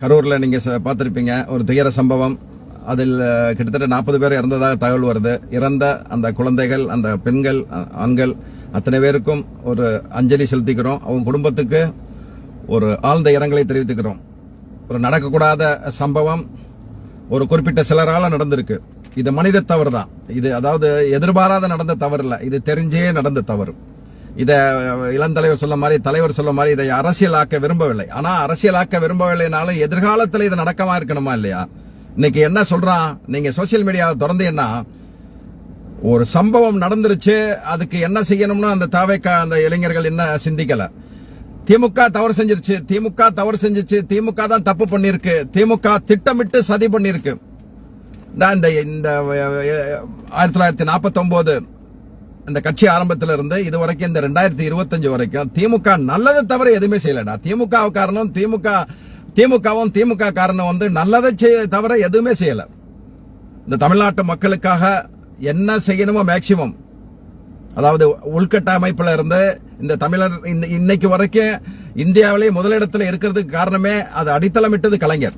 கரூரில் நீங்கள் பார்த்துருப்பீங்க ஒரு துயர சம்பவம். அதில் கிட்டத்தட்ட 40 பேர் இறந்ததாக தகவல் வருது. இறந்த அந்த குழந்தைகள், அந்த பெண்கள், ஆண்கள் அத்தனை பேருக்கும் ஒரு அஞ்சலி செலுத்திக்கிறோம். அவங்க குடும்பத்துக்கு ஒரு ஆழ்ந்த இரங்கலை தெரிவித்துக்கிறோம். ஒரு நடக்கக்கூடாத சம்பவம் ஒரு குறிப்பிட்ட சிலரால நடந்திருக்கு. இது மனித தவறு தான். இது அதாவது எதிர்பாராத நடந்த தவறு இல்லை, இது தெரிஞ்சே நடந்த தவறு. இத இளந்தலைவர் சொல்ல மாதிரி, தலைவர் சொல்ல மாதிரி இதை அரசியலாக்க விரும்பவில்லை. ஆனா அரசியலாக்க விரும்பவில்லைனாலும் எதிர்காலத்தில் இது நடக்கமா இருக்கணுமா இல்லையா? இன்னைக்கு என்ன சொல்றான், நீங்க சோசியல் மீடியாவை திறந்தீங்கன்னா ஒரு சம்பவம் நடந்துருச்சு, அதுக்கு என்ன செய்யணும்னு அந்த அந்த இளைஞர்கள் என்ன சிந்திக்கல. திமுக தவறு செஞ்சிருச்சு, திமுக தவறு செஞ்சிச்சு, திமுக தான் தப்பு பண்ணிருக்கு, திமுக திட்டமிட்டு சதி பண்ணிருக்கு. இந்த 1949 இந்த கட்சி ஆரம்பத்தில் இருந்து இது வரைக்கும் இந்த 2025 வரைக்கும் திமுக நல்லதை தவிர எதுவுமே செய்யலடா. திமுக காரணம் திமுகவும் திமுக காரணம் நல்லதை தவிர எதுவுமே செய்யல. இந்த தமிழ்நாட்டு மக்களுக்காக என்ன செய்யணுமோ மேக்சிமம், அதாவது உள்கட்டமைப்புல இருந்து இந்த தமிழர் இன்னைக்கு வரைக்கும் இந்தியாவிலேயே முதலிடத்தில் இருக்கிறதுக்கு காரணமே அது அடித்தளமிட்டது கலைஞர்.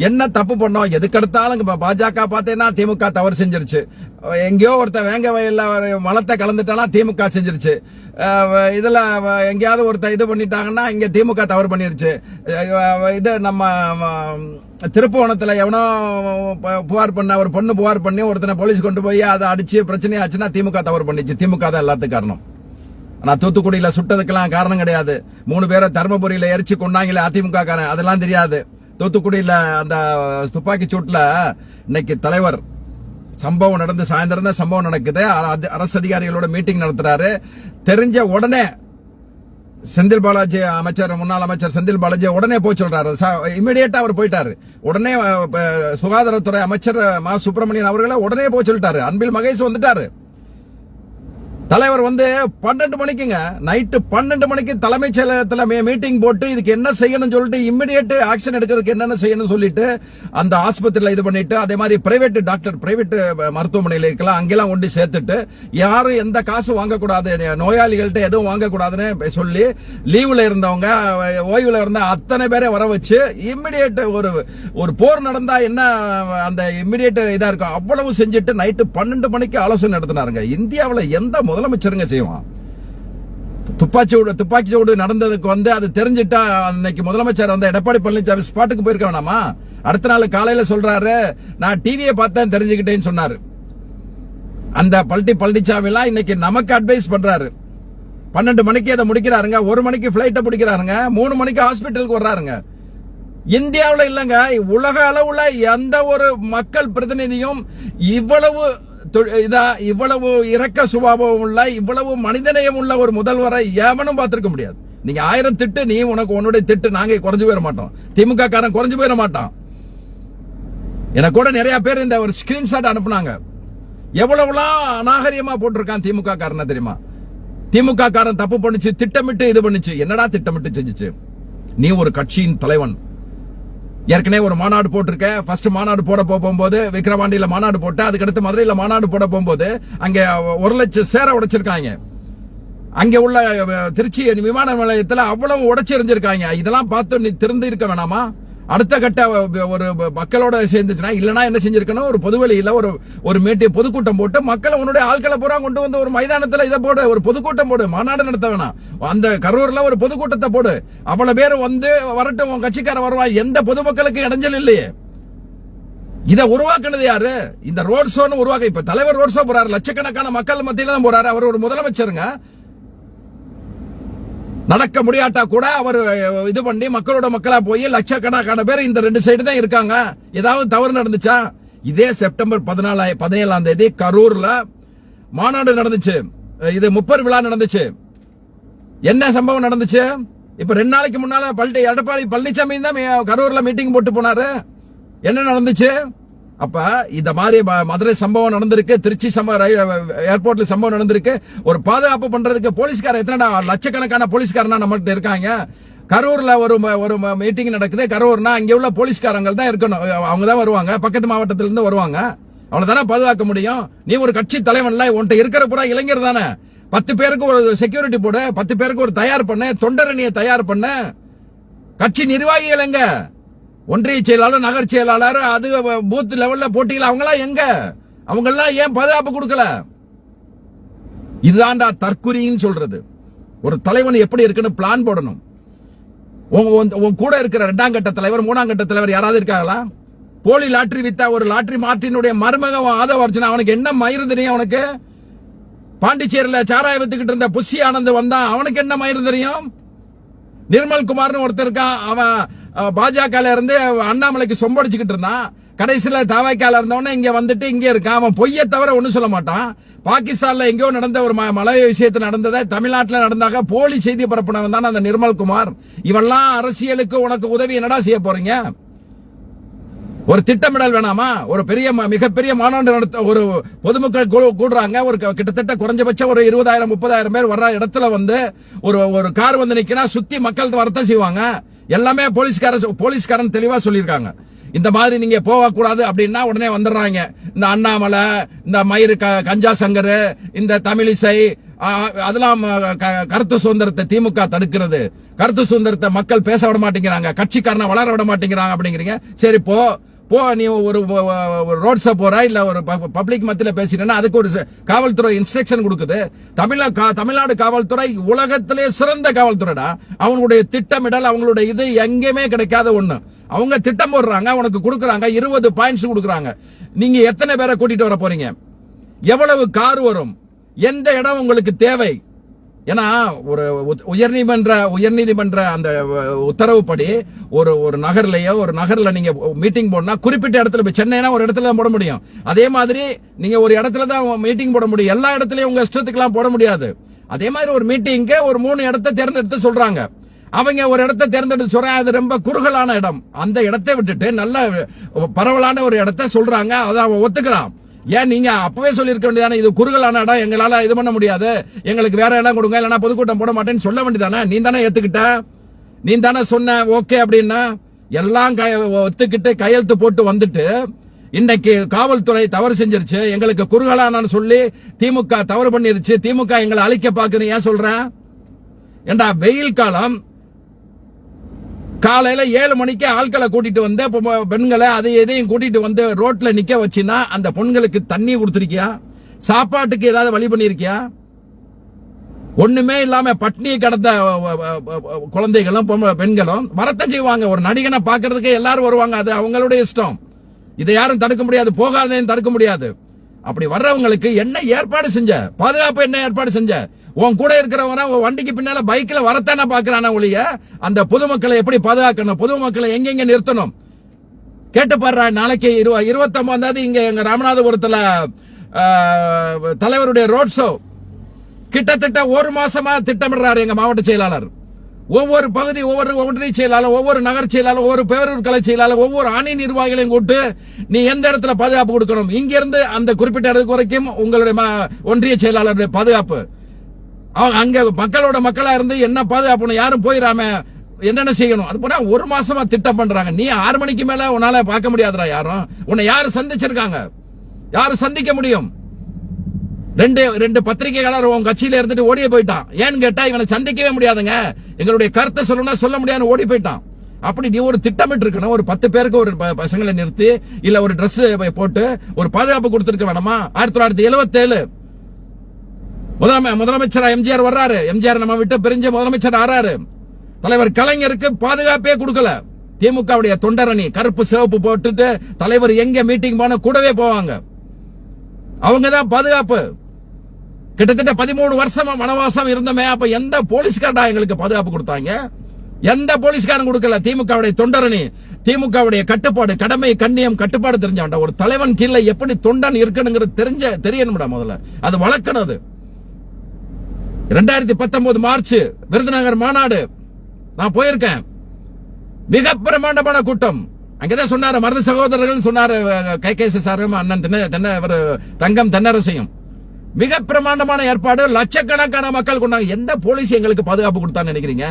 என்ன தப்பு பண்ணோம், எதுக்கெடுத்தாலும் பாஜக பார்த்தேன்னா திமுக தவறு செஞ்சிருச்சு, எங்கேயோ ஒருத்தர் வேங்க வயல்ல மலத்தை கலந்துட்டானா திமுக செஞ்சிருச்சு, இதுல எங்கேயாவது ஒருத்தர் இது பண்ணிட்டாங்கன்னா இங்க திமுக தவறு பண்ணிருச்சு. இது நம்ம திருப்புவனத்துல எவனோ புகார் பண்ண ஒரு பொண்ணு புகார் பண்ணி ஒருத்தனை போலீஸ் கொண்டு போய் அதை அடிச்சு பிரச்சனை ஆச்சுன்னா திமுக தவறு பண்ணிச்சு. திமுக தான் எல்லாத்துக்கும் காரணம். ஆனா தூத்துக்குடியில சுட்டதுக்கெல்லாம் காரணம் கிடையாது. 3 பேரை தர்மபுரியில எரிச்சு கொண்டாங்களே அதிமுக காரன், அதெல்லாம் தெரியாது. தூத்துக்குடியில அந்த துப்பாக்கி சூட்ல இன்னைக்கு தலைவர் சம்பவம் நடந்து சாயந்தரம் தான் சம்பவம் நடக்குது. அரசு அதிகாரிகளோட மீட்டிங் நடத்துறாரு. தெரிஞ்ச உடனே செந்தில் பாலாஜி அமைச்சர், முன்னாள் அமைச்சர் செந்தில் பாலாஜி உடனே போய் சொல்றாரு. இமிடியேட்டா அவர் போயிட்டாரு. உடனே சுகாதாரத்துறை அமைச்சர் மா சுப்பிரமணியன் அவர்களை உடனே போய் சொல்லிட்டாரு. அன்பில் மகேஷ் வந்துட்டாரு. தலைவர் 12 மணிக்குங்க, நைட்டு 12 மணிக்கு தலைமைச் செயலகத்தில் மீட்டிங் போட்டு இதுக்கு என்ன செய்யணும் சொல்லிட்டு இம்மிடியேட் ஆக்ஷன் எடுக்கிறதுக்கு என்னென்ன செய்யணும் சொல்லிட்டு அந்த ஆஸ்பத்திரியில் இது பண்ணிட்டு, அதே மாதிரி பிரைவேட் டாக்டர், பிரைவேட் மருத்துவமனையில் இருக்கலாம், அங்கெல்லாம் கொண்டு சேர்த்துட்டு யாரும் எந்த காசு வாங்கக்கூடாது, நோயாளிகள்கிட்ட எதுவும் வாங்கக்கூடாதுன்னு சொல்லி லீவ்ல இருந்தவங்க, ஓய்வுல இருந்த அத்தனை பேரை வர வச்சு இம்மிடியேட் ஒரு போர் நடந்தா என்ன அந்த இம்மிடியேட் இதா இருக்கும் அவ்வளவு செஞ்சுட்டு நைட்டு 12 மணிக்கு ஆலோசனை நடத்தினாருங்க. இந்தியாவில் எந்த முதலமைச்சருங்க செய்வான்? துப்பாக்கி சூடு நடந்ததுக்கு அது தெரிஞ்சிட்டா அன்னைக்கு முதலமைச்சர் எடப்பாடி பழனிசாமி ஸ்பாட்டுக்கு போயிருக்க வேணாமா? அடுத்த நாள் காலையில சொல்றாரு, நான் டிவியை பார்த்தேன் தெரிஞ்சுக்கிட்டேன்னு சொன்னாரு. அந்த பழனிசாமி எல்லாம் இன்னைக்கு நமக்கு அட்வைஸ் பண்றாரு. 12 மணிக்கு அதை முடிக்கிறாருங்க, 1 மணிக்கு பிளைட்ட பிடிக்கிறாருங்க, 3 மணிக்கு ஹாஸ்பிட்டலுக்கு வர்றாருங்க. இந்தியாவில் இல்லங்க, உலக அளவுல எந்த ஒரு மக்கள் பிரதிநிதியும் இவ்வளவு இரக்க சுபாவம் உள்ள, இவ்வளவு மனிதநேயம் உள்ள ஒரு முதல்வரை எவனும் பார்த்திருக்க முடியாது. நீங்க 1000 திட்டு, நீ உன்னுடைய திட்டு நாங்க குறைஞ்சு போயிட மாட்டோம், திமுக காரன் குறைஞ்சு போயிட மாட்டான். எனக்கு கூட நிறைய பேர் இந்த ஒரு ஸ்கிரீன்ஷாட் அனுப்புனாங்க. எவ்வளவுலாம் அநாகரியமா போட்டிருக்கான் திமுக காரன் தெரியுமா? திமுக காரன் தப்பு பண்ணுச்சு, திட்டமிட்டு இது பண்ணுச்சு. என்னடா திட்டமிட்டு செஞ்சுச்சு? நீ ஒரு கட்சியின் தலைவன், ஏற்கனவே ஒரு மாநாடு போட்டிருக்க. ஃபர்ஸ்ட் மாநாடு போட போகும்போது விக்கிரவாண்டியில மாநாடு போட்டு, அதுக்கடுத்து மதுரையில மாநாடு போட போகும்போது அங்க 1 லட்சம் சேர உடைச்சிருக்காங்க. அங்க உள்ள திருச்சி விமான நிலையத்தில் அவ்வளவு உடைச்சு எறிஞ்சிருக்காங்க. இதெல்லாம் பார்த்து நீ திருந்து இருக்க வேணாமா? அடுத்த கட்ட ஒரு மக்களோட சேர்ந்துச்சுன்னா, இல்லனா என்ன செஞ்சிருக்கணும், ஒரு பொதுவெளியில ஒரு பொதுக்கூட்டம் போட்டு மக்களை, உன்னுடைய ஆட்களை பூரா கொண்டு வந்து ஒரு மைதானத்துல இதை போடு, ஒரு பொதுக்கூட்டம் போடு, மாநாடு நடத்த வேணாம். அந்த கரூர்ல ஒரு பொதுக்கூட்டத்தை போடு, அவ்வளவு பேர் வரட்டும், உன் கட்சிக்கார வருவா. எந்த பொதுமக்களுக்கு இடைஞ்சல் இல்லையே. இதை உருவாக்குனது யாரு? இந்த ரோட் ஷோன்னு உருவாக்க. இப்ப தலைவர் ரோட் ஷோ போறாரு, லட்சக்கணக்கான மக்கள் மத்தியில தான் போறாரு. அவர் ஒரு முதலமைச்சருங்க. நடக்க முடியாட்டா கூட அவர் இது பண்ணி மக்களோட மக்களா போய் லட்சக்கணக்கான பேர் இந்த 2 சைடு தான் இருக்காங்க. ஏதாவது தவறு நடந்துச்சா? இதே செப்டம்பர் 17ஆம் தேதி கரூர்ல மாநாடு நடந்துச்சு, இது முப்பர் விழா நடந்துச்சு. என்ன சம்பவம் நடந்துச்சு? இப்ப 2 நாளைக்கு முன்னால எடப்பாடி பழனிசாமி தான் கரூர்ல மீட்டிங் போட்டு போனாரு. என்ன நடந்துச்சு? அப்ப இந்த மாதிரி மதுரை சம்பவம் நடந்திருக்கு, திருச்சி ஏர்போர்ட்ல சம்பவம் நடந்திருக்கு. ஒரு பாதுகாப்பு பண்றதுக்கு போலீஸ்கார எத்தனை லட்சக்கணக்கான போலீஸ்காரனா நம்மகிட்ட இருக்காங்க. கரூர்ல ஒரு மீட்டிங் நடக்குது. கரூர்னா அங்க உள்ள போலீஸ்காரங்க தான் இருக்கணும், அவங்க தான் வருவாங்க, பக்கத்து மாவட்டத்தில இருந்து வருவாங்க. அவ்வளவுதானே பாதுகாக்க முடியும். நீ ஒரு கட்சி தலைவன்ல, உன்கிட்ட இருக்கிற புறா இளைஞர் தானே. 10 பேருக்கு ஒரு செக்யூரிட்டி போடு, 10 பேருக்கு ஒரு தயார் பண்ண, தொண்டரணியை தயார் பண்ண. கட்சி நிர்வாகிகள் எங்க? ஒன்றிய செயலாளர், நகர் செயலாளர், அது பூத் லெவல்ல போட்டியில் அவங்களாம் எங்க? அவங்கெல்லாம் ஏன் பாதுகாப்பு கொடுக்கல? இதுதான்டா தற்குறின்னு சொல்றது. ஒரு தலைவன் எப்படி இருக்குன்னு பிளான் போடணும். உன் கூட இருக்கிற 2ஆம் கட்ட தலைவர், 3ஆம் கட்ட தலைவர் யாராவது இருக்காங்களா? போலி லாட்டரி வித்தா ஒரு லாட்டரி மார்ட்டினுடைய மருமகன் ஆதவ அர்ஜுனா, அவனுக்கு என்ன மயிறு தெரியும்? அவனுக்கு பாண்டிச்சேரியில சாராய வித்துக்கிட்டு இருந்த புஷி ஆனந்த் வந்தான், அவனுக்கு என்ன மயிறு தெரியும்? நிர்மல் குமார்னு ஒருத்தர் இருக்கான், அவன் பாஜக இருந்து அண்ணாமலைக்கு சொம்படிச்சுக்கிட்டு இருந்தான். கடைசியில தவாய்க்கால இருந்தவன இங்க வந்துட்டு இங்க இருக்கான். அவன் பொய்ய தவிர ஒண்ணும் சொல்ல மாட்டான். பாகிஸ்தான்ல எங்கேயோ நடந்த ஒரு மலை விஷயத்தில் நடந்ததை தமிழ்நாட்டில் நடந்தாக போலி செய்தி பரப்பினவன் தான் அந்த நிர்மல் குமார். இவெல்லாம் அரசியலுக்கு உனக்கு உதவி என்னடா செய்ய போறீங்க? ஒரு திட்டமிடல் வேணாமா? ஒரு பெரிய மிகப்பெரிய மாநாடு நடத்த ஒரு பொதுமக்கள் கூடுறாங்க. ஒரு கிட்டத்தட்ட குறைஞ்சபட்சம் ஒரு 20,000 30,000 பேர் வர்ற இடத்துல வந்து ஒரு கார் வந்து நிக்கினா சுத்தி மக்கள் வரத்தான் செய்வாங்க. எல்லாமே போலீஸ்காரன் தெளிவா சொல்லியிருக்காங்க. இந்த மாதிரி நீங்க போக கூடாது அப்படின்னா உடனே வந்துடுறாங்க. இந்த அண்ணாமலை, இந்த மயிறு கஞ்சா சங்கர், இந்த தமிழிசை, அதெல்லாம் கருத்து சுதந்திரத்தை திமுக தடுக்கிறது. கருத்து சுதந்திரத்தை மக்கள் பேச விட மாட்டேங்கிறாங்க, கட்சிக்காரனை வளர விட மாட்டேங்கிறாங்க அப்படிங்கிறீங்க. சரி போ நீ ஒரு ரோட் ஷோ போற இல்ல ஒரு பப்ளிக் மத்தியில பேசிட்டேன்னா அதுக்கு ஒரு காவல்துறை இன்ஸ்ட்ரக்ஷன் கொடுக்குது. தமிழ்நாடு காவல்துறை உலகத்திலே சிறந்த காவல்துறைடா. அவங்களுடைய திட்டமிடல், அவங்களுடைய இது எங்கேயுமே கிடைக்காத ஒண்ணு. அவங்க திட்டம் போடுறாங்க, உனக்கு கொடுக்கறாங்க, 20 பாயிண்ட்ஸ் கொடுக்கறாங்க. நீங்க எத்தனை பேரை கூட்டிட்டு வர போறீங்க? எவ்வளவு கார் வரும்? எந்த இடம் உங்களுக்கு தேவை? ஏன்னா ஒரு உயர்நீதிமன்ற அந்த உத்தரவுப்படி ஒரு நகர்ல நீங்க மீட்டிங் போடனா குறிப்பிட்ட இடத்துல, சென்னைனா ஒரு இடத்துல தான் போட முடியும். அதே மாதிரி நீங்க ஒரு இடத்துல தான் மீட்டிங் போட முடியும். எல்லா இடத்துலயும் உங்க இஷ்டத்துக்குலாம் போட முடியாது. அதே மாதிரி ஒரு மீட்டிங்க்கு ஒரு 3 இடத்தை தேர்ந்தெடுத்து சொல்றாங்க. அவங்க ஒரு இடத்தை தேர்ந்தெடுத்து சொல்றாங்க, அது ரொம்ப குறுகலான இடம். அந்த இடத்தை விட்டுட்டு நல்ல பரவலான ஒரு இடத்தை சொல்றாங்க. அதை அவன் ஒத்துக்கிறான். ஏன் நீங்க அப்பவே சொல்லிருக்க வேண்டியதானே, இது குறுகலான இடம், எங்களால இது பண்ண முடியாது, எங்களுக்கு வேற இடம் கொடுங்க, இல்லைன்னா பொதுக்கூட்டம் போட மாட்டேன்னு சொல்ல வேண்டியதானே? நீ தானே ஏத்துக்கிட்ட, நீ தானே சொன்ன ஓகே அப்படின்னா. எல்லாம் ஒத்துக்கிட்டு கையெழுத்து போட்டு வந்துட்டு இன்னைக்கு காவல்துறை தவறு செஞ்சிருச்சு, எங்களுக்கு குறுகலான சொல்லி திமுக தவறு பண்ணிருச்சு, திமுக எங்களை அழிக்க பாக்குறேன் ஏன் சொல்றேன்? ஏண்டா வெயில் காலம், காலையில 7 மணிக்கு ஆட்களை கூட்டிட்டு வந்து பெண்களை அதை எதையும் கூட்டிட்டு வந்து ரோட்ல நிக்க வச்சினா அந்த பெண்களுக்கு தண்ணி கொடுத்திருக்கியா? சாப்பாட்டுக்கு ஏதாவது வழி பண்ணிருக்கியா? ஒண்ணுமே இல்லாம பட்னி கடந்த குழந்தைகளும் பெண்களும் வரத்தான் செய்வாங்க. ஒரு நடிகனை பாக்குறதுக்கு எல்லாரும் வருவாங்க, அது அவங்களுடைய இஷ்டம். இதை யாரும் தடுக்க முடியாது, போகாதேன்னு தடுக்க முடியாது. அப்படி வர்றவங்களுக்கு என்ன ஏற்பாடு செஞ்ச? பாதுகாப்பு என்ன ஏற்பாடு செஞ்ச? உன் கூட இருக்கிறவங்க வண்டிக்கு பின்னால பைக்ல வரத்தானே பாக்குறான ஒழிய அந்த பொதுமக்களை எப்படி பாதுகாக்கணும், பொதுமக்களை எங்கெங்க நிறுத்தணும் கேட்டு பாடுறா. நாளைக்கு 29ஆம் இங்க எங்க ராமநாதபுரத்துல தலைவருடைய ரோட் ஷோ கிட்டத்தட்ட 1 மாசமா திட்டமிடுறாரு எங்க மாவட்ட செயலாளர். ஒவ்வொரு பகுதி, ஒவ்வொரு ஒன்றிய செயலாளர், ஒவ்வொரு நகர் செயலாளர், ஒவ்வொரு பேரூர் கலை செயலாளர், ஒவ்வொரு அணி நிர்வாகிகளையும் கூட்டு நீ எந்த இடத்துல பாதுகாப்பு கொடுக்கணும், இங்க இருந்து அந்த குறிப்பிட்ட இடத்துக்கு வரைக்கும் உங்களுடைய ஒன்றிய செயலாளருடைய பாதுகாப்பு. அங்க மக்களா இருந்து என்ன பாதுகாப்பு, யாரும் போயிடாம என்னென்ன செய்யணும், அது போல 1 மாசமா திட்டம் பண்றாங்க. நீ 6 மணிக்கு மேல உன்னால பார்க்க முடியாதுடா. யாரும் உன்னை யாரு சந்திச்சிருக்காங்க? யாரு சந்திக்க முடியும்? ரெண்டு பத்திரிகையாளர் உன் கட்சியில இருந்துட்டு ஓடியே போயிட்டான். ஏன்னு கேட்டா இவனை சந்திக்கவே முடியாதுங்க, எங்களுடைய கருத்தை சொல்லணும்னா சொல்ல முடியாது, ஓடி போயிட்டான். அப்படி நீ ஒரு திட்டமிட்டு இருக்கணும். ஒரு 10 பேருக்கு ஒரு பசங்களை நிறுத்தி இல்ல ஒரு டிரெஸ் போட்டு ஒரு பாதுகாப்பு கொடுத்திருக்க வேணாமா? 1977 முதலமைச்சர் எம்ஜிஆர் வர்றாரு. எம்ஜிஆர் நம்ம விட்டு பிரிஞ்ச முதலமைச்சர் ஆறாரு. தலைவர் கலைஞருக்கு பாதுகாப்பே கொடுக்கல. திமுகவுடைய தொண்டரணி கருப்பு சிவப்பு போட்டுட்டு தலைவர் எங்க மீட்டிங் போன கூடவே போவாங்க. அவங்க தான் பாதுகாப்பு. கிட்டத்தட்ட 13 வருஷமா வனவாசம் இருந்தமே. அப்ப எந்த போலீஸ்காரடா எங்களுக்கு பாதுகாப்பு கொடுத்தாங்க? எந்த போலீஸ்காரன் கொடுக்கல. திமுகவுடைய தொண்டரணி, திமுகவுடைய கட்டுப்பாடு, கடமை கண்ணியம் கட்டுப்பாடு தெரிஞ்சவன்டா. ஒரு தலைவன் கீழே எப்படி தொண்டன் இருக்கணுங்கிறது தெரியணும்டா. முதல்ல அது வளர்க்கணும். அது 2019 மார்ச் விருதுநகர் மாநாடு நான் போயிருக்கேன். மிக பிரமாண்டமான கூட்டம். அங்கதான் சொன்னாரு மருது சகோதரர்கள் சொன்னாரு, கைகேசி சாரும் அண்ணன் தங்கம் தென்னரசையும். மிக பிரமாண்டமான ஏற்பாடு, லட்சக்கணக்கான மக்கள் கொண்டாங்க. எந்த போலீஸ் எங்களுக்கு பாதுகாப்பு கொடுத்தான்னு நினைக்கிறீங்க?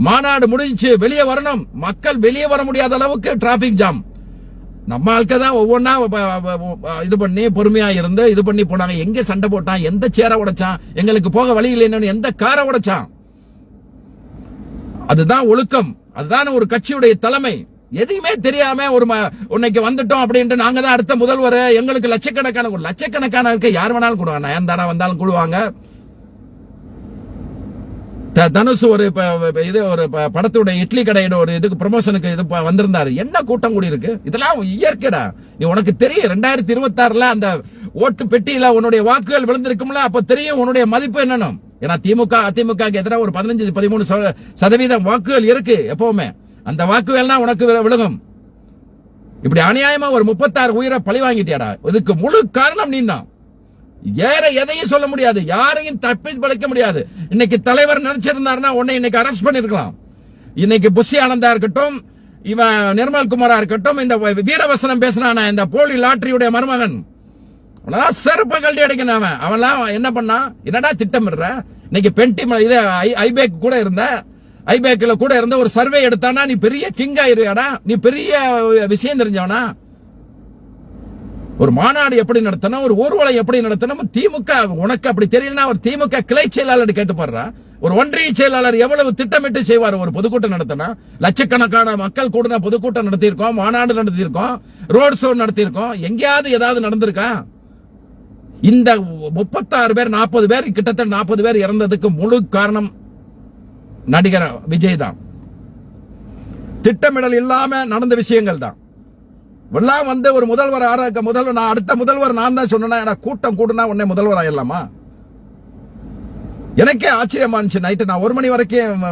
மாநாடு முடிஞ்சு வெளியே வரணும், மக்கள் வெளியே வர முடியாத அளவுக்கு டிராபிக் ஜாம். நம்ம ஆட்கள் தான் ஒவ்வொன்னா இது பண்ணி பொறுமையா இருந்து இது பண்ணி போனாங்க. எங்க சண்டை போட்டான், எந்த சேரை உடைச்சான், எங்களுக்கு போக வழி இல்லைன்னு எந்த காரை உடைச்சான். அதுதான் ஒழுக்கம், அதுதான் ஒரு கட்சியுடைய தலைமை. எதையுமே தெரியாம உன்னைக்கு வந்துட்டோம் அப்படின்ட்டு நாங்க தான் அடுத்த முதல்வர், எங்களுக்கு லட்சக்கணக்கான இருக்க யார் வேணாலும் கூடுவாங்க, நயன்தாரா வந்தாலும் கூடுவாங்க. தனுஷ் ஒரு படத்துடைய இட்லி கடையோட ஒரு இதுக்கு ப்ரமோஷனுக்கு இது வந்திருந்தாரு. என்ன கூட்டம் கூடி இருக்கு. இதெல்லாம் இயற்கைடா. நீ உனக்கு தெரியும் 2026 அந்த ஓட்டு பெட்டியில உன்னுடைய வாக்குகள் விழுந்திருக்கும்ல, அப்ப தெரியும் உன்னுடைய மதிப்பு என்னன்னு. ஏன்னா திமுக அதிமுக எதிராக ஒரு 15-13% வாக்குகள் இருக்கு எப்பவுமே. அந்த வாக்குகள் உனக்கு விழுகும். இப்படி அநியாயமா ஒரு 36 உயிரை பழி வாங்கிட்டியாடா. இதுக்கு முழு காரணம் நீ தான். வேற எதையும் சொல்ல முடியாது, யாரையும் தப்பி பழைக்க முடியாது. இன்னைக்கு தலைவர் நினைச்சிருந்தாருன்னா உன்னை இன்னைக்கு அரெஸ்ட் பண்ணிருக்கலாம். இன்னைக்கு புஷி ஆனந்தா இருக்கட்டும், இவன் நிர்மல்குமாரா இருக்கட்டும், இந்த வீரவசனம் பேசினான இந்த போலி லாட்டரியுடைய மருமகன், செருப்ப கல்வி அடிக்கணும். அவன்லாம் என்ன பண்ணா, என்னடா திட்டமிடுற. இன்னைக்கு பென்டி இது ஐபேக் கூட இருந்த, ஐபேக்ல கூட இருந்த ஒரு சர்வே எடுத்தானா நீ பெரிய கிங் ஆயிருவியாடா, நீ பெரிய விஷயம் தெரிஞ்சவனா. ஒரு மாநாடு எப்படி நடத்தணும், ஒரு ஊர்வலம் எப்படி நடத்தணும், திமுக உனக்கு அப்படி தெரியலனா ஒரு திமுக கிளை செயலாளர் கேட்டு பாடுறா. ஒரு ஒன்றிய செயலாளர் எவ்வளவு திட்டமிட்டு செய்வார். ஒரு பொதுக்கூட்டம் நடத்தினா லட்சக்கணக்கான மக்கள் கூட பொதுக்கூட்டம் நடத்தியிருக்கோம், மாநாடு நடத்தியிருக்கோம், ரோட் ஷோ நடத்தியிருக்கோம். எங்கேயாவது ஏதாவது நடந்திருக்கா? இந்த 36 பேர் 40 பேர் கிட்டத்தட்ட 40 பேர் இறந்ததுக்கு முழு காரணம் நடிகர் விஜய் தான். திட்டமிடல் இல்லாம நடந்த விஷயங்கள் தான். எல்லாம் ஒரு முதல்வர் நான் அடுத்த முதல்வர் நான் தான் சொன்னா கூட்டம் கூடுனா உடனே முதல்வர் ஆயிடலாமா? எனக்கே ஆச்சரியமா இருந்துச்சு. நைட்டு நான் 1 மணி வரைக்கும்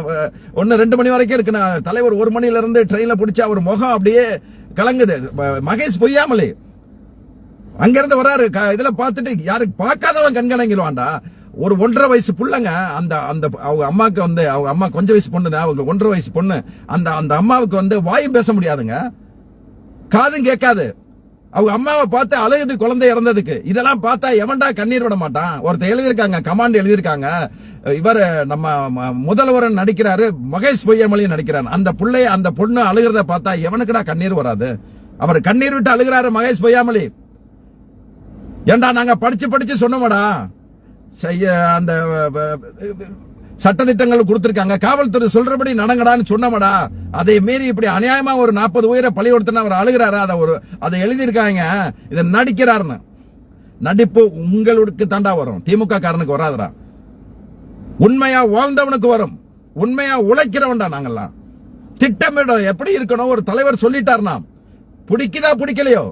1-2 மணி வரைக்கும் இருக்கு. நான் தலைவர் 1 மணில இருந்து ட்ரெயின்ல பிடிச்சா அவர் முகம் அப்படியே கலங்குது. மகேஷ் பொய்யாமலே அங்க இருந்து வராரு. இதுல பார்த்துட்டு யாருக்கு பார்க்காதவன் கண்கலங்கிடுவான்டா. ஒரு 1.5 வயசு புள்ளங்க. அந்த அவங்க அம்மாக்கு அவங்க அம்மா கொஞ்சம் வயசு பொண்ணு தான், அவங்க 1.5 வயசு பொண்ணு. அந்த அம்மாவுக்கு வாயும் பேச முடியாதுங்க, காதும் கேட்காது. அவங்க அம்மாவை பார்த்து அழுகுது குழந்தை இறந்ததுக்கு. இதெல்லாம் பார்த்தா எவன்டா கண்ணீர் விட மாட்டான்? ஒருத்தர் எழுதியிருக்காங்க, கமாண்ட் எழுதியிருக்காங்க. இவர் நம்ம முதல்வர் நடிக்கிறாரு, மகேஷ் பொய்யாமலையும் நடிக்கிறார். அந்த பொண்ணு அழுகிறத பார்த்தா எவனுக்குடா கண்ணீர் வராது? அவர் கண்ணீர் விட்டு அழுகிறாரு மகேஷ் பொய்யாமலி. ஏண்டா நாங்க படிச்சு சொன்னோம்டா, அந்த சட்டத்திட்டங்கள் கொடுத்திருக்காங்க, காவல்துறை சொல்றபடி நடங்கடான்னு சொன்னமடா. அதை மீறி இப்படி அநியாயமா ஒரு 40 உயிரை பழி கொடுத்தன அவர் அழுகிறாரு. அதை எழுதியிருக்காங்க. இதை நடிக்கிறாருன்னு. நடிப்பு உங்களுக்கு தாண்டா வரும், திமுக காரனுக்கு வராதரா. உண்மையா வாழ்ந்தவனுக்கு வரும், உண்மையா உழைக்கிறவன்டா நாங்கெல்லாம். திட்டமிட எப்படி இருக்கணும் ஒரு தலைவர் சொல்லிட்டாருனா, பிடிக்குதா பிடிக்கலையோ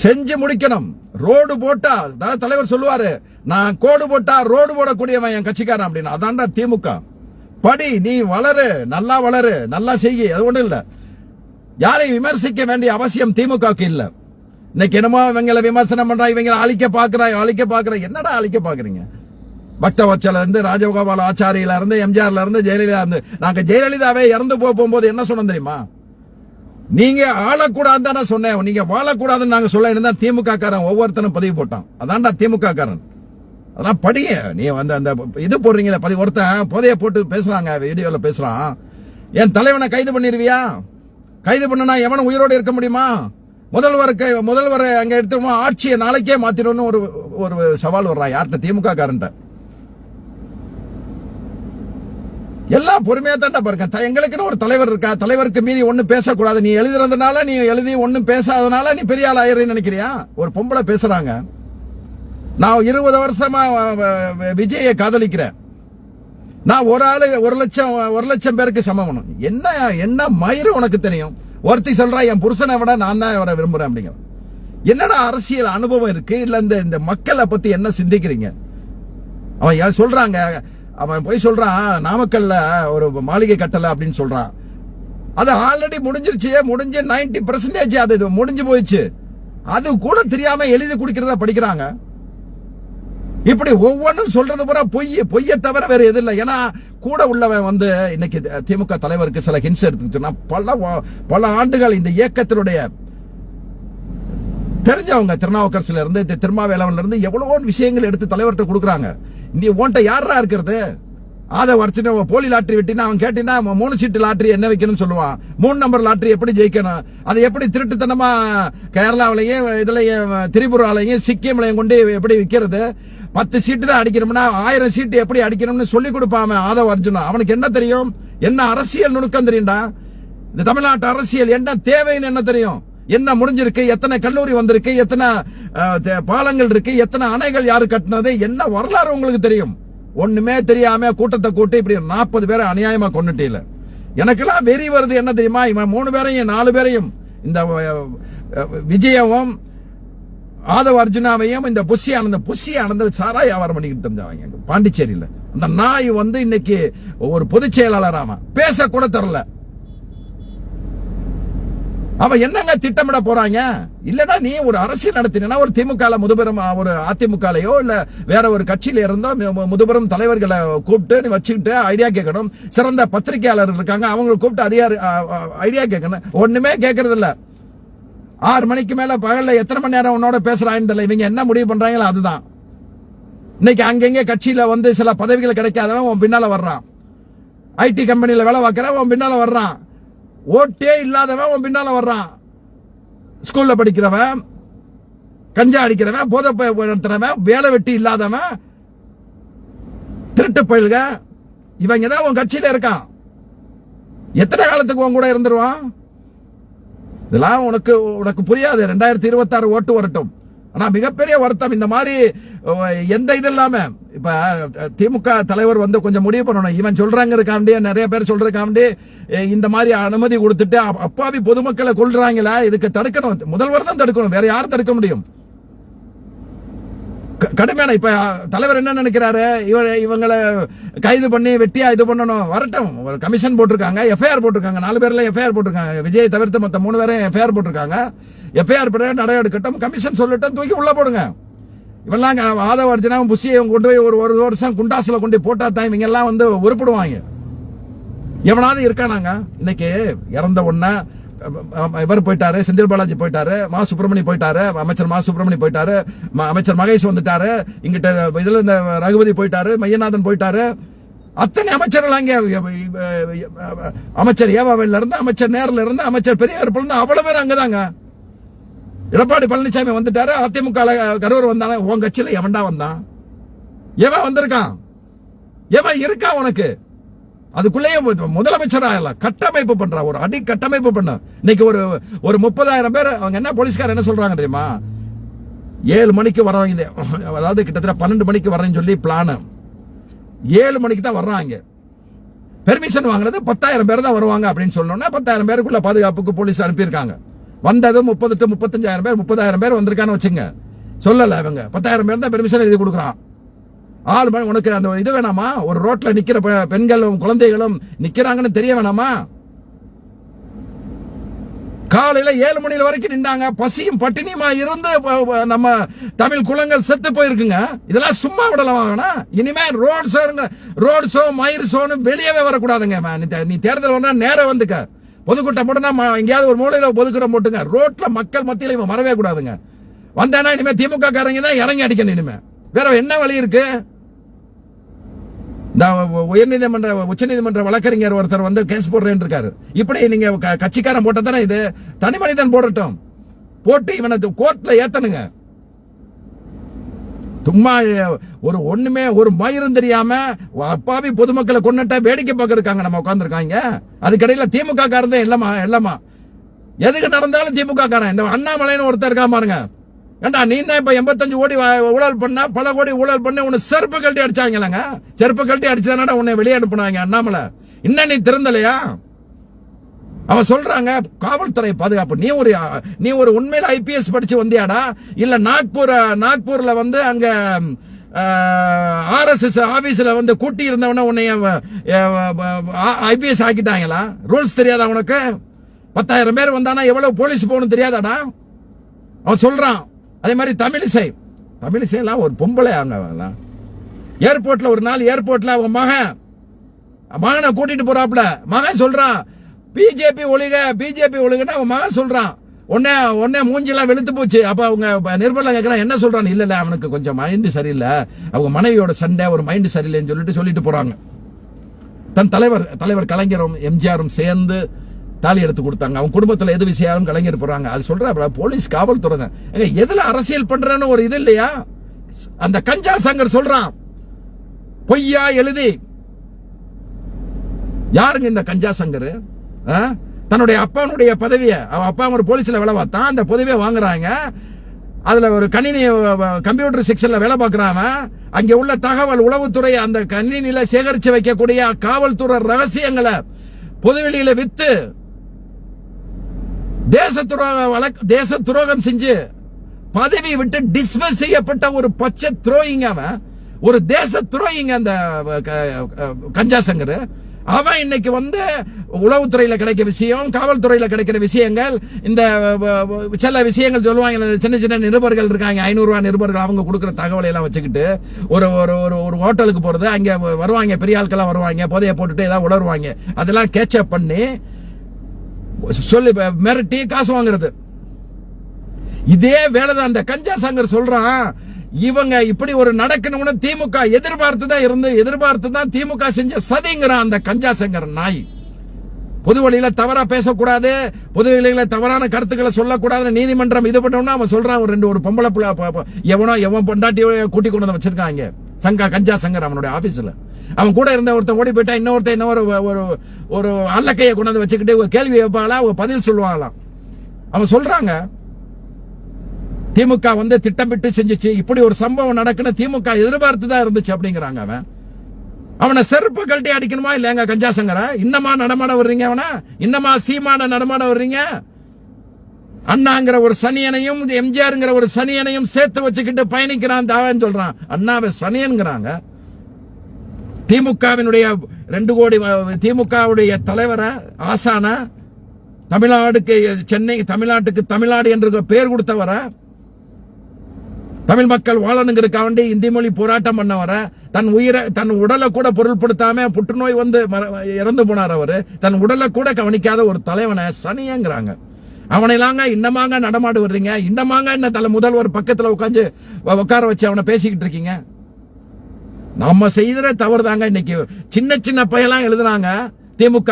செஞ்சு முடிக்கணும். ரோடு போட்டா தலைவர் சொல்லுவாரு, நான் கோடு போட்டா ரோடு போடக்கூடியவன் என் கட்சிக்காரன் அப்படின்னு. அதான்டா திமுக. படி, நீ வளரு, நல்லா வளரு, நல்லா செய்ய. அது ஒண்ணும் இல்ல. யாரையும் விமர்சிக்க வேண்டிய அவசியம் திமுகவுக்கு இல்ல. இன்னைக்கு என்னமோ இவங்களை விமர்சனம் பண்றா, இவங்களை அழிக்க பாக்குற. என்னடா அழிக்க பாக்குறீங்க? பக்தவச்சல இருந்து, ராஜகோபால் ஆச்சாரியில இருந்து, எம்ஜிஆர்ல இருந்து, ஜெயலலிதா இருந்து. நாங்க ஜெயலலிதாவே இறந்து போகும்போது என்ன சொன்னோம் தெரியுமா? நீங்க ஆளக்கூடாது தானே சொன்னேன், நீங்க வாழக்கூடாதுன்னு நாங்க சொல்ல. திமுக காரன் ஒவ்வொருத்தனும் பதிவு போட்டான். அதான்டா திமுக காரன். அதான் படிய. நீ அந்த இது போடுறீங்களே பதிவு, ஒருத்தன் போதைய போட்டு பேசுறாங்க, வீடியோல பேசுறான். என் தலைவனை கைது பண்ணிருவியா? கைது பண்ணனா எவனும் உயிரோடு இருக்க முடியுமா? முதல்வரை அங்க எடுத்துமா, ஆட்சியை நாளைக்கே மாத்திடும்னு ஒரு சவால் வர்றான். யார்கிட்ட? திமுக காரன்ட்ட. எல்லாம் பொறுமையா தாண்டா பாருங்க. எங்களுக்குன்னு ஒரு தலைவர் இருக்கா? தலைவருக்கு மீறி ஒண்ணு பேசக்கூடாது. நீ எழுதுறதுனால, நீ எழுதி ஒண்ணும் பேசாதனால நீ பெரிய ஆள் ஆயிரன்னு நினைக்கிறியா? ஒரு பொம்பளை பேசுறாங்க, நான் 20 வருஷமா விஜயை காதலிக்கிறேன், நான் ஒரு ஆளு 1 லட்சம் பேருக்கு சமம். என்ன மயிறு உனக்கு தெரியும்? ஒருத்தி சொல்றா, என் புருஷனை விட நான் தான் இவரை விரும்புறேன் அப்படிங்கிற. என்னடா அரசியல் அனுபவம் இருக்கு? இல்ல இந்த மக்களை பத்தி என்ன சிந்திக்கிறீங்க? அவன் சொல்றாங்க, அவன் போய் சொல்றான் நாமக்கல்ல ஒரு மாளிகை கட்டல அப்படின்னு சொல்றான். அது ஆல்ரெடி முடிஞ்சிருச்சு. முடிஞ்சு 90% அது முடிஞ்சு போயிடுச்சு. அது கூட தெரியாம எழுதி குடிக்கிறதா படிக்கிறாங்க. இப்படி ஒவ்வொன்றும் சொல்றது பூரா பொய்யை தவிர வேற எது இல்லை. ஏன்னா கூட உள்ளவன் இன்னைக்கு திமுக தலைவருக்கு சில ஹின்ஸ் எடுத்துக்கிட்டோம்னா, பல ஆண்டுகள் இந்த இயக்கத்தினுடைய தெரிஞ்சவங்க, திருநாவுக்கரசுல இருந்து திருமாவேலவன்ல இருந்து எவ்வளவோ விஷயங்கள் எடுத்து தலைவர்கிட்ட கொடுக்குறாங்க. நீ ஓன்ட்ட யாரா இருக்கிறது? அதை வரைச்சு போலி லாட்டரி வெட்டினா அவன் கேட்டீங்கன்னா 3 சீட்டு லாட்டரி என்ன வைக்கணும்னு சொல்லுவான். 3 நம்பர் லாட்டரி எப்படி ஜெயிக்கணும், அதை எப்படி திருட்டுத்தனமா கேரளாவிலையும் இதுலயும் திரிபுராலையும் சிக்கிம்லையும் கொண்டு எப்படி விற்கிறது, 10 சீட்டு தான் அடிக்கணும்னா 1000 சீட்டு எப்படி அடிக்கணும்னு சொல்லி கொடுப்பாம ஆதவ அர்ஜுனா. அவனுக்கு என்ன தெரியும்? என்ன அரசியல் நுணுக்கம் தெரியும்டா? இந்த தமிழ்நாட்டு அரசியல் என்ன தேவைன்னு என்ன தெரியும்? என்ன முடிஞ்சிருக்கு, எத்தனை கல்லூரி வந்திருக்கு, எத்தனை பாலங்கள் இருக்கு, எத்தனை அணைகள் யாரு கட்டினது, என்ன வரலாறு உங்களுக்கு தெரியும்? ஒண்ணுமே தெரியாம கூட்டத்தை கூட்டி இப்படி 40 பேரை அநியாயமா கொண்டுட்டீல. எனக்கெல்லாம் வெறி வருது என்ன தெரியுமா? இவன் 3 பேரையும் 4 பேரையும், இந்த விஜயவும் ஆதவ அர்ஜுனாவையும் இந்த புஷி ஆனந்த சாரா வியாபாரம் பண்ணிக்கிட்டு தெரிஞ்சவங்க பாண்டிச்சேரியில. அந்த நாய் இன்னைக்கு ஒரு பொதுச் செயலாளராம பேச கூட தரல. அவ என்னங்க திட்டமிட போறாங்க? இல்லனா நீ ஒரு அரசியல் நடத்தினா ஒரு திமுக முதுபெரும் ஒரு அதிமுகலையோ இல்ல வேற ஒரு கட்சியில இருந்தோ முதுபெரும் தலைவர்களை கூப்பிட்டு நீ வச்சுக்கிட்டு ஐடியா கேட்கணும். சிறந்த பத்திரிகையாளர்கள் இருக்காங்க, அவங்களை கூப்பிட்டு அதிகாரி ஐடியா கேட்கணும். ஒண்ணுமே கேட்கறது இல்ல. 6 மணிக்கு மேல பகல்ல எத்தனை மணி நேரம் உன்னோட பேசுறாங்கன்னு தெரியல. இவங்க என்ன முடிவு பண்றாங்களோ அதுதான். இன்னைக்கு அங்கங்க கட்சியில சில பதவிகள் கிடைக்காதவன் உன் பின்னால வர்றான். ஐடி கம்பெனில வேலை பார்க்கறவன் உன் பின்னால வர்றான். ஓட்டே இல்லாதவன் உன் பின்னால வர்றான். ஸ்கூல்ல படிக்கிறவன், கஞ்சா அடிக்கிறவன், போதை நடத்துறவன், வேலை வெட்டி இல்லாதவன், திருட்டு பயில்க, இவங்க தான் உன் கட்சியில இருக்கான். எத்தனை காலத்துக்கு உன் கூட இருந்துருவான்? இதெல்லாம் உனக்கு புரியாது. 2026 ஓட்டு வரட்டும். ஆனா மிகப்பெரிய வருத்தம், இந்த மாதிரி எந்த இது இல்லாம இப்ப திமுக தலைவர் கொஞ்சம் முடிவு பண்ணணும். இவன் சொல்றாங்க, நிறைய பேர் சொல்றாங்க, இந்த மாதிரி அனுமதி கொடுத்துட்டு அப்பாவி பொதுமக்களை கொள்றாங்களா, இதுக்கு தடுக்கணும். முதல்வர் தான் தடுக்கணும், வேற யாரும் தடுக்க முடியும்? கடுமையான இப்ப தலைவர் என்ன நினைக்கிறாரு? இவங்களை கைது பண்ணி வெட்டியா இது பண்ணணும். வரட்டும், கமிஷன் போட்டிருக்காங்க, எஃப்ஐஆர் போட்டிருக்காங்க. 4 பேர்ல எஃப்ஐஆர் போட்டிருக்காங்க. விஜய் தவிர்த்து மொத்த 3 பேரும் எஃப்ஐஆர் போட்டிருக்காங்க. எஃப்ஐஆர் பண்ண நடை எடுக்கட்டும், கமிஷன் சொல்லட்டும், தூக்கி உள்ள போடுங்க. இவெல்லாம் ஆதவ அர்ஜுனா புஷியை கொண்டு போய் ஒரு வருஷம் குண்டாசுல கொண்டு போட்டா தான் இவங்க எல்லாம் உருப்பிடுவாங்க. எவனாவது இருக்கானாங்க? இன்னைக்கு இறந்த உடனே இவர் போயிட்டாரு, செந்தில் பாலாஜி போயிட்டாரு, மா சுப்பிரமணி போயிட்டாரு, அமைச்சர் மா சுப்பிரமணி போயிட்டாரு, அமைச்சர் மகேஷ் வந்துட்டாரு, இங்கிட்ட இதுல இந்த ரகுபதி போயிட்டாரு, மையநாதன் போயிட்டாரு. அத்தனை அமைச்சர்கள் அங்கே அமைச்சர் ஏவாவில இருந்து, அமைச்சர் நேரில் இருந்து, அமைச்சர் பெரியார் இருந்து அவ்வளவு பேர் அங்கதாங்க. எடப்பாடி பழனிசாமி வந்துட்டாரு, அதிமுக கரூர் வந்தாங்க. உன் கட்சியில எவன்டா வந்தான்? எவன் வந்திருக்கான்? எவன் இருக்கான் உனக்கு? அதுக்குள்ளேயே முதலமைச்சர் ஆகலாம். கட்டமைப்பு பண்ற, ஒரு அடி கட்டமைப்பு பண்ண. இன்னைக்கு ஒரு 30,000 பேர். அவங்க என்ன போலீஸ்கார என்ன சொல்றாங்க தெரியுமா? 7 மணிக்கு வர்றவங்க, அதாவது கிட்டத்தட்ட 12 மணிக்கு வர்றேன்னு சொல்லி பிளான், 7 மணிக்கு தான் வர்றாங்க. பெர்மிஷன் வாங்குறது 10,000 பேர் தான் வருவாங்க அப்படின்னு சொன்னோம்னா 10,000 பேருக்குள்ள பாதுகாப்புக்கு போலீஸ் அனுப்பியிருக்காங்க. வந்தது 30 to 35,000 பேர், 30,000 பேர் வந்திருக்கான்னு வச்சுங்க. சொல்லல இவங்க 10,000 பேர் தான் பெர்மிஷன் எழுதி கொடுக்குறான். 6 மணி உனக்கு அந்த இது வேணாமா? ஒரு ரோட்ல நிக்கிற பெண்களும் குழந்தைகளும் நிக்கிறாங்கன்னு தெரிய வேணாமா? காலையில 7 மணி வரைக்கும் நின்றாங்க. பசியும் பட்டினியுமா இருந்து நம்ம தமிழ் குளங்கள் செத்து போயிருக்குங்க. இதெல்லாம் சும்மா விடலாம் வேணாம். இனிமே ரோட் ஷோ மயிர் ஷோன்னு வெளியவே வரக்கூடாதுங்க. நீ தேர்தல் வந்தா நேரம் வந்துக்க. பொதுக்கூட்டம் போட்டுனா எங்கேயாவது ஒரு மூலையில பொதுக்கூட்டம் போட்டுங்க. ரோட்ல மக்கள் மத்தியில இவன் வரவே கூடாதுங்க. வந்தானா இனிமே திமுக காரங்க தான் இறங்கி அடிக்கணும். இனிமே வேற என்ன வழி இருக்கு? உச்சநீதிமன்ற வழக்கறிஞர் ஒருத்தர் கேஸ் போடுறேன்னு இருக்காரு. இப்படி நீங்க கட்சிக்காரன் போட்டதானே இது? தனி மனிதன் போடட்டும், போட்டு இவனை கோர்ட்ல ஏத்தனுங்க. சும்மா ஒண்ணுமே ஒரு மயிரும் தெரியாம அப்பாவி பொதுமக்களை கொண்டுட்டா வேடிக்கை பார்க்க இருக்காங்க. நம்ம உட்கார்ந்துருக்காங்க. அதுக்கடையில திமுக காரன் எல்லாமா எதுக்கு நடந்தாலும் திமுக காரன். இந்த அண்ணாமலைன்னு ஒருத்தர் இருக்கா பாருங்க. ஏண்டா நீ தான் இப்ப 85 கோடி ஊழல் பண்ண, பல கோடி ஊழல் பண்ண, உன்னை செருப்பு கழட்டி அடிச்சாங்களாங்க. செருப்பு கழட்டி அடிச்சதானடா உன்னை வெளியே அனுப்புனாங்க அண்ணாமலை. இன்னும் நீ திறந்தலையா? அவன் சொல்றாங்க காவல்துறை பாதுகாப்பு. நீ ஒரு உண்மையில ஐபிஎஸ் படிச்சு வந்தியாடா? இல்ல நாக்பூர்ல அங்க ஆர்எஸ்எஸ் ஆபீஸ்ல கூட்டி இருந்தவன உன்னை ஐபிஎஸ் ஆக்கிட்டாங்களா? ரூல்ஸ் தெரியாதா உனக்கு? 10,000 பேர் வந்தானா எவ்வளவு போலீஸ் போகணும் தெரியாதாடா? அவன் சொல்றான். அதே மாதிரி தமிழிசை எல்லாம் ஒரு பொம்பளை. அவங்க ஏர்போர்ட்ல ஒரு நாள் ஏர்போர்ட்ல அவங்க மகனை கூட்டிட்டு போறாப்ல. மகன் சொல்றான் பிஜேபி ஒழுகுன்னு அவன் மகன் சொல்றான். உடனே மூஞ்சிலாம் வெளுத்து போச்சு. அப்ப அவங்க நிருபர்ல கேட்கறான் என்ன சொல்றான்? இல்ல அவனுக்கு கொஞ்சம் மைண்ட் சரியில்லை, அவங்க மனைவியோட சண்டை, ஒரு மைண்ட் சரியில்லைன்னு சொல்லிட்டு போறாங்க. தன் தலைவர் கலைஞரும் எம்ஜிஆரும் சேர்ந்து தாலி எடுத்து கொடுத்தாங்க. அவங்க குடும்பத்துல எது விஷயம் கலைஞர் போறாங்க. அது சொல்ற போலீஸ் காவல்துறை எதுல அரசியல் பண்றன்னு ஒரு இது இல்லையா? அந்த கஞ்சா சங்கர் சொல்றான் பொய்யா எழுதி. யாருங்க இந்த கஞ்சா சங்கர்? தன்னுடைய அப்பாவுடைய பதவியை, அப்பா ஒரு போலீஸ்ல வேலை பார்த்தான், அந்த பதவியை வாங்குறாங்க. அதுல ஒரு கணினி கம்ப்யூட்டர் செக்ஷன்ல வேலை பார்க்கறாம அங்க உள்ள தகவல் உளவுத்துறை அந்த கணினியில சேகரிச்சு வைக்கக்கூடிய காவல்துறை ரகசியங்களை பொதுவெளியில வித்து தேச துரோகம் செஞ்சு பதவி விட்டு டிஸ்மிஸ் செய்யப்பட்ட ஒரு பச்சை துரோகிங்க, அவன் ஒரு தேச துரோகிங்க அந்த கஞ்சா சங்கர். அவன் இன்னைக்கு வந்து உளவுத்துறையில கிடைக்கிற விஷயம், காவல்துறையில கிடைக்கிற விஷயங்கள், இந்த சில விஷயங்கள் சொல்லுவாங்க. சின்ன சின்ன நிருபர்கள் இருக்காங்க, 500 ரூபாய் நிருபர்கள், அவங்க கொடுக்கிற தகவலை எல்லாம் வச்சுக்கிட்டு ஒரு ஒரு ஹோட்டலுக்கு போறது, அங்க வருவாங்க பெரிய ஆட்கள்லாம் வருவாங்க, போதையை போட்டுட்டு ஏதாவது உளருவாங்க, அதெல்லாம் கேட்சப் பண்ணி சொல்லி மிரட்டி காசு வாங்குறது. இதே வேலைதான் அந்த கஞ்சா சங்கர் சொல்றான். இவங்க இப்படி ஒரு நடக்கணும்னு திமுக எதிர்பார்த்து தான் திமுக செஞ்ச சதிங்கிறான் அந்த கஞ்சா சங்கர் நாய். பொது வழியில தவறா பேசக்கூடாது, பொது வழியில தவறான கருத்துக்களை சொல்லக்கூடாது, நீதிமன்றம் இது பண்ணோம்னா அவன் சொல்றான். ஒரு பொம்பளை எவன் பொண்டாட்டி கூட்டி கொண்டு வந்து வச்சிருக்காங்க கஞ்சா சங்கர் அவனுடைய ஆபீஸ்ல. அவன் கூட இருந்த ஒருத்தன் ஓடி போயிட்டா இன்னொருத்த ஒரு அல்லக்கையை கொண்டு வந்து வச்சுக்கிட்டு கேள்வி வைப்பாங்களா, பதில் சொல்லுவாங்களாம். அவன் சொல்றாங்க திமுக வந்து திட்டமிட்டு செஞ்சிச்சு, இப்படி ஒரு சம்பவம் நடக்குன்னு திமுக எதிர்பார்த்து தான் இருந்துச்சு அப்படிங்கிறாங்க. அவனை செருப்பு கழட்டி அடிக்கணுமா இல்லையாங்க கஞ்சா சங்கர? இன்னமா நடமாட வர்றீங்க? அவன இன்னமா சீமான நடமாட வர்றீங்க? அண்ணாங்கிற ஒரு சனியனையும் எம்ஜிஆர்ங்கிற ஒரு சனியனையும் சேர்த்து வச்சுக்கிட்டு பயணிக்கிறான் தாவன்னு சொல்றான். அண்ணாவை சனியன்கிறாங்க. திமுகவினுடைய 2 கோடி திமுகவுடைய தலைவரை ஆசான தமிழ்நாடுக்கு தமிழ்நாட்டுக்கு தமிழ்நாடு என்று பேர் கொடுத்தவரை, தமிழ் மக்கள் வாழணுங்கிறதுக்காக வேண்டி இந்தி மொழி போராட்டம் பண்ணவர, தன் உடலை கூட பொருள்படுத்தாம புற்றுநோய் வந்து இறந்து போனார் அவரு, தன் உடலை கூட கவனிக்காத ஒரு தலைவனை சனியங்கிறாங்க. அவனைலாங்க இன்னமாங்க நடமாடு வர்றீங்க, இன்னமாங்க என்ன முதல்வர் பக்கத்துல உட்கார வச்சு அவனை பேசிக்கிட்டு இருக்கீங்க. நம்ம செய்த தவறு தாங்க. இன்னைக்கு சின்ன சின்ன பையெல்லாம் எழுதுறாங்க திமுக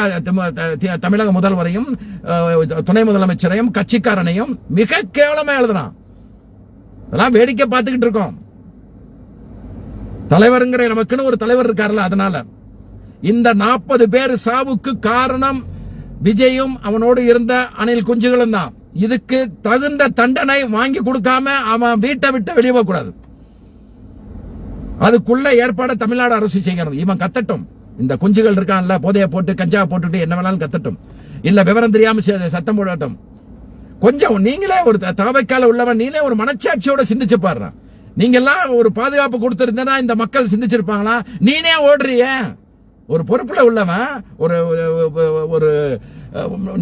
தமிழக முதல்வரையும் துணை முதலமைச்சரையும் கட்சிக்காரனையும் மிக கேவலமா எழுதுறான். அதெல்லாம் வேடிக்கை பார்த்துக்கிட்டு இருக்கோம். தலைவருங்கிற நமக்குன்னு ஒரு தலைவர் இருக்காருல்ல, அதனால இந்த 40 பேர் சாவுக்கு காரணம் விஜயும் அவனோடு இருந்த அணில் குஞ்சுகளும் தான். இதுக்கு தகுந்த தண்டனை வாங்கி கொடுக்காம அவன் வீட்டை விட்டு வெளியே போக கூடாது. அதுக்குள்ள ஏற்பாடு தமிழ்நாடு அரசு செய்யணும். இவன் கத்தட்டும், இந்த குஞ்சுகள் இருக்கான்ல போதைய போட்டு கஞ்சா போட்டுட்டு என்ன வேணாலும் கத்தட்டும், இல்ல விவரம் தெரியாம சத்தம் போடட்டும். கொஞ்சம் நீங்களே ஒரு தாவைக்கால உள்ளவன், நீங்களே ஒரு மனச்சாட்சியோட சிந்திச்சு பாரு. நீங்க எல்லாம் ஒரு பாதுகாப்பு கொடுத்திருந்தா இந்த மக்கள் சிந்திச்சிருப்பாங்களா? நீனே ஓடுறிய. ஒரு பொறுப்புல உள்ளவன், ஒரு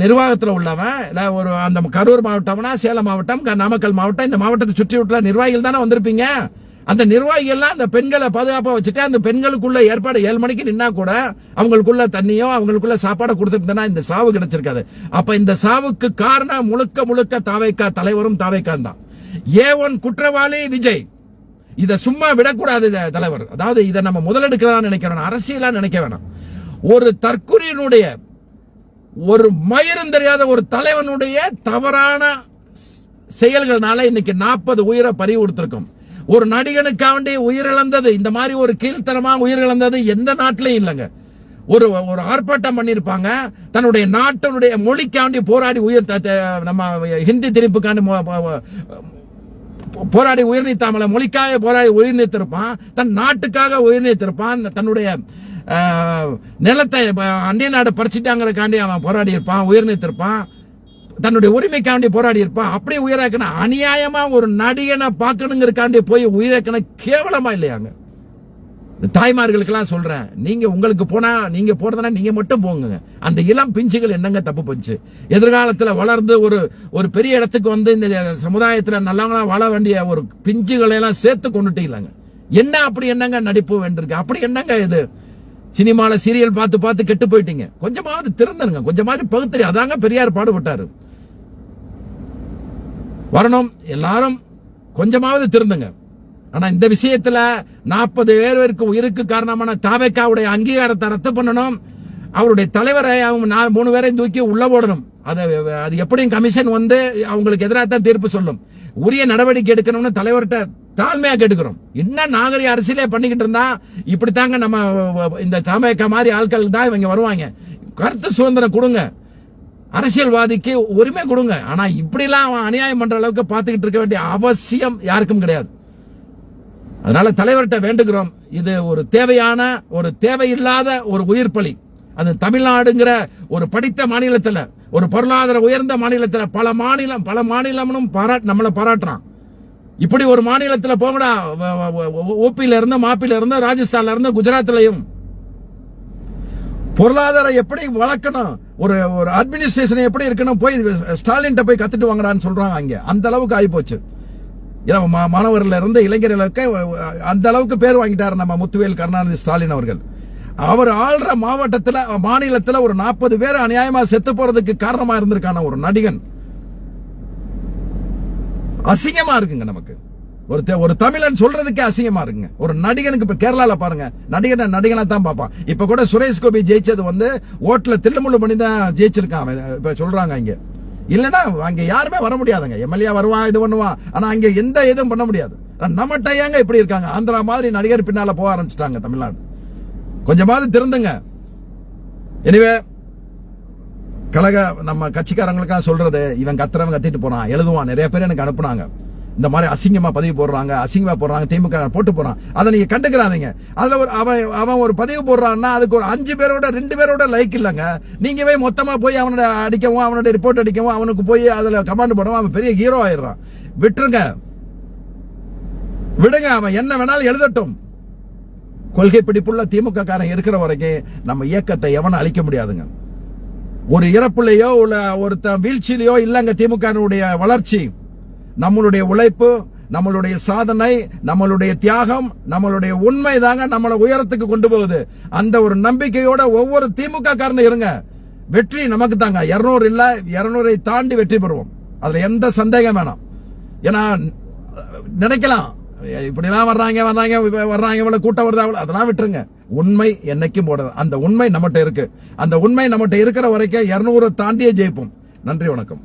நிர்வாகத்தில் உள்ளவன், இல்ல ஒரு அந்த கரூர் மாவட்டம்னா சேலம் மாவட்டம், நாமக்கல் மாவட்டம், இந்த மாவட்டத்தை சுற்றி உள்ள நிர்வாகிகள் தானே வந்திருப்பீங்க. அந்த நிர்வாகிகள்லாம் அந்த பெண்களை பாதுகாப்பா வச்சுட்டு அந்த பெண்களுக்குள்ள ஏற்பாடு 7 மணிக்கு நின்னா கூட அவங்களுக்குள்ள தண்ணியோ அவங்களுக்குள்ள சாப்பாடு கொடுத்துருந்தா இந்த சாவு கிடைச்சிருக்காது. அப்ப இந்த சாவுக்கு காரணம் முழுக்க தாவைக்கா தலைவரும் தாவைக்கா தான். ஏ1 குற்றவாளி விஜய். இதை சும்மா விடக்கூடாது தலைவர். அதாவது இதை நம்ம முதலெடுக்கிறதா நினைக்கிறோம், அரசியலா நினைக்க வேணாம். ஒரு தற்குறியினுடைய ஒரு மயிரும் தெரியாத ஒரு தலைவனுடைய தவறான செயல்கள்னால இன்னைக்கு 40 உயிரை பறி கொடுத்திருக்கும். ஒரு நடிகனுக்காண்டி உயிரிழந்தது, இந்த மாதிரி ஒரு கீழ்த்தரமா உயிரிழந்தது எந்த நாட்டிலையும் இல்லைங்க. ஒரு ஆர்ப்பாட்டம் பண்ணிருப்பாங்க, தன்னுடைய நாட்டினுடைய மொழிக்காண்டி போராடி நம்ம ஹிந்தி திணிப்புக்காண்டி போராடி உயிர் நீத்தாமல மொழிக்காக போராடி உயிர் நீத்திருப்பான், தன் நாட்டுக்காக உயிர் நீத்திருப்பான், தன்னுடைய நிலத்தை அந்நிய நாடு பறிச்சுட்டாங்கிறக்காண்டி அவன் போராடி இருப்பான், உயிர் நீத்திருப்பான், தன்னுடைய உரிமைக்காண்டி போராடி இருப்பான். அப்படியே உயிராக்கணும். அநியாயமா ஒரு நடிகனை பார்க்கணுங்கிறக்காண்டி போய் உயிராக்கணும். கேவலமா இல்லையாங்க? தாய்மார்களுக்கு எல்லாம் சொல்றேன், நீங்க உங்களுக்கு போனா நீங்க போறதுனா நீங்க மட்டும் போங்க. அந்த இளம் பிஞ்சுகள் என்னங்க தப்பு பண்ணுச்சு? எதிர்காலத்துல வளர்ந்து ஒரு பெரிய இடத்துக்கு வந்து இந்த சமுதாயத்துல நல்லவங்களா வாழ வேண்டிய ஒரு பிஞ்சுகளை எல்லாம் சேர்த்து கொண்டுட்டு இல்லைங்க. என்ன அப்படி என்னங்க நடிப்பு வேண்டியிருக்கு? அப்படி என்னங்க இது? சினிமால சீரியல் பார்த்து கெட்டு போயிட்டீங்க. கொஞ்சமாவது திறந்துருங்க, கொஞ்சமாவது பகுத்தறி. அதாங்க பெரியார் பாடுபட்டாரு. வரணும் எல்லாரும் கொஞ்சமாவது திருந்துங்க. ஆனா இந்த விஷயத்துல 40 பேருக்கு உயிருக்கு காரணமான தாவேக்காவுடைய அங்கீகாரத்தை ரத்து பண்ணணும். அவருடைய தலைவரை அவங்க 3 பேரையும் தூக்கி உள்ள போடணும். அது எப்படியும் கமிஷன் வந்து அவங்களுக்கு எதிராக தான் தீர்ப்பு சொல்லும். உரிய நடவடிக்கை எடுக்கணும்னு தலைவர்கிட்ட தாழ்மையா கேட்டுக்கிறோம். என்ன நாகரிக அரசியலே பண்ணிக்கிட்டு இருந்தா இப்படித்தாங்க நம்ம இந்த தாவேக்கா மாதிரி ஆட்கள் தான் இவங்க வருவாங்க. கருத்து சுதந்திரம் கொடுங்க. அரசியல்வாதிக்கு உரிமை கொடுங்க. ஆனா இப்படி எல்லாம் அவன் அநியாயம் பண்ற அளவுக்கு பார்த்துக்கிட்டு இருக்க வேண்டிய அவசியம் யாருக்கும் கிடையாது. அதனால தலைவர்கிட்ட வேண்டுகிறோம், இது ஒரு தேவையான ஒரு தேவையில்லாத ஒரு உயிர் பலி. அது தமிழ்நாடுங்கிற ஒரு படித்த மாநிலத்துல, ஒரு பொருளாதார உயர்ந்த மாநிலத்துல பல மாநிலமும் நம்மளை பாராட்டுறான். இப்படி ஒரு மாநிலத்துல போங்கடா, ஓபியில இருந்து மாப்பில இருந்து ராஜஸ்தான்ல இருந்து குஜராத்லயும் பொருளாதாரம் எப்படி வளர்க்கணும், ஒரு அட்மினிஸ்ட்ரேஷன் எப்படி இருக்கணும், போய் ஸ்டாலின் போய் கத்துட்டு வாங்கடான்னு சொல்றாங்க. அங்க அந்த அளவுக்கு ஆகி போச்சு. மாணவர்கள் இருந்து இளைஞர்களுக்கு அந்த அளவுக்கு பேர் வாங்கிட்டாரு நம்ம முத்துவேல் கருணாநிதி ஸ்டாலின் அவர்கள். அவர் ஆள்ற மாநிலத்துல ஒரு 40 பேர் அநியாயமா செத்து போறதுக்கு காரணமா இருந்திருக்கான ஒரு நடிகன். அசிங்கமா இருக்குங்க நமக்கு. ஒரு தமிழன் சொல்றதுக்கே அசிங்கமா இருக்குங்க. ஒரு நடிகனுக்கு இப்ப கேரளால பாருங்க, நடிகனா தான் பாப்பான். இப்ப கூட சுரேஷ் கோபி ஜெயிச்சது ஓட்டுல தில்லுமுள்ளு பண்ணி தான் ஜெயிச்சிருக்கான் இப்ப சொல்றாங்க. இங்க இல்லன்னா அங்க யாருமே வர முடியாதுங்க. எம்எல்ஏ வருவான், இது பண்ணுவான், ஆனா அங்க எந்த இதுவும் பண்ண முடியாது. நம்மகிட்ட ஏங்க இப்படி இருக்காங்க? ஆந்திரா மாதிரி நடிகர் பின்னால போக ஆரம்பிச்சிட்டாங்க தமிழ்நாடு. கொஞ்சமாவது திருந்துங்க. எனவே கழக நம்ம கட்சிக்காரங்களுக்கு சொல்றது, இவன் கத்துறவன் கத்திட்டு போறான், எழுதுவான். நிறைய பேர் எனக்கு அனுப்புனாங்க, இந்த மாதிரி அசிங்கமா பதிவு போடுறாங்க, திமுக போட்டு போறான். அதை நீங்க கண்டுக்கிறாதீங்க. அதுல அவன் ஒரு பதிவு போடுறான்னா அதுக்கு ஒரு 5 பேரோட 2 பேரோட லைக் இல்லங்க. நீங்க போய் மொத்தமா போய் அவனோட அடிக்கவும், அவனோட ரிப்போர்ட் அடிக்கவும், அவனுக்கு போய் அதுல கமாண்ட் போடவும் அவன் பெரிய ஹீரோ ஆயிடுறான். விடுங்க, அவன் என்ன வேணாலும் எழுதட்டும். கொள்கை பிடிப்புள்ள திமுக காரன் இருக்கிற வரைக்கும் நம்ம இயக்கத்தை எவனும் அழிக்க முடியாதுங்க. ஒரு இறப்புலையோ ஒரு வீழ்ச்சியிலையோ இல்லங்க திமுக வளர்ச்சி. நம்மளுடைய உழைப்பு, நம்மளுடைய சாதனை, நம்மளுடைய தியாகம், நம்மளுடைய உண்மை தாங்க நம்மளை உயரத்துக்கு கொண்டு போகுது. அந்த ஒரு நம்பிக்கையோட ஒவ்வொரு திமுக காரனும் இருங்க. வெற்றி நமக்கு தாங்க. 200 இல்ல 200 தாண்டி வெற்றி பெறுவோம். அதுல எந்த சந்தேகம் வேணாம். ஏன்னா நினைக்கலாம் இப்படிலாம் வர்றாங்க இவ்வளவு கூட்டம் வருதா, அதெல்லாம் விட்டுருங்க. உண்மை என்னைக்கும் போடுறது. அந்த உண்மை நம்மகிட்ட இருக்கு. அந்த உண்மை நம்மகிட்ட இருக்கிற வரைக்கும் 200 தாண்டியே ஜெயிப்போம். நன்றி, வணக்கம்.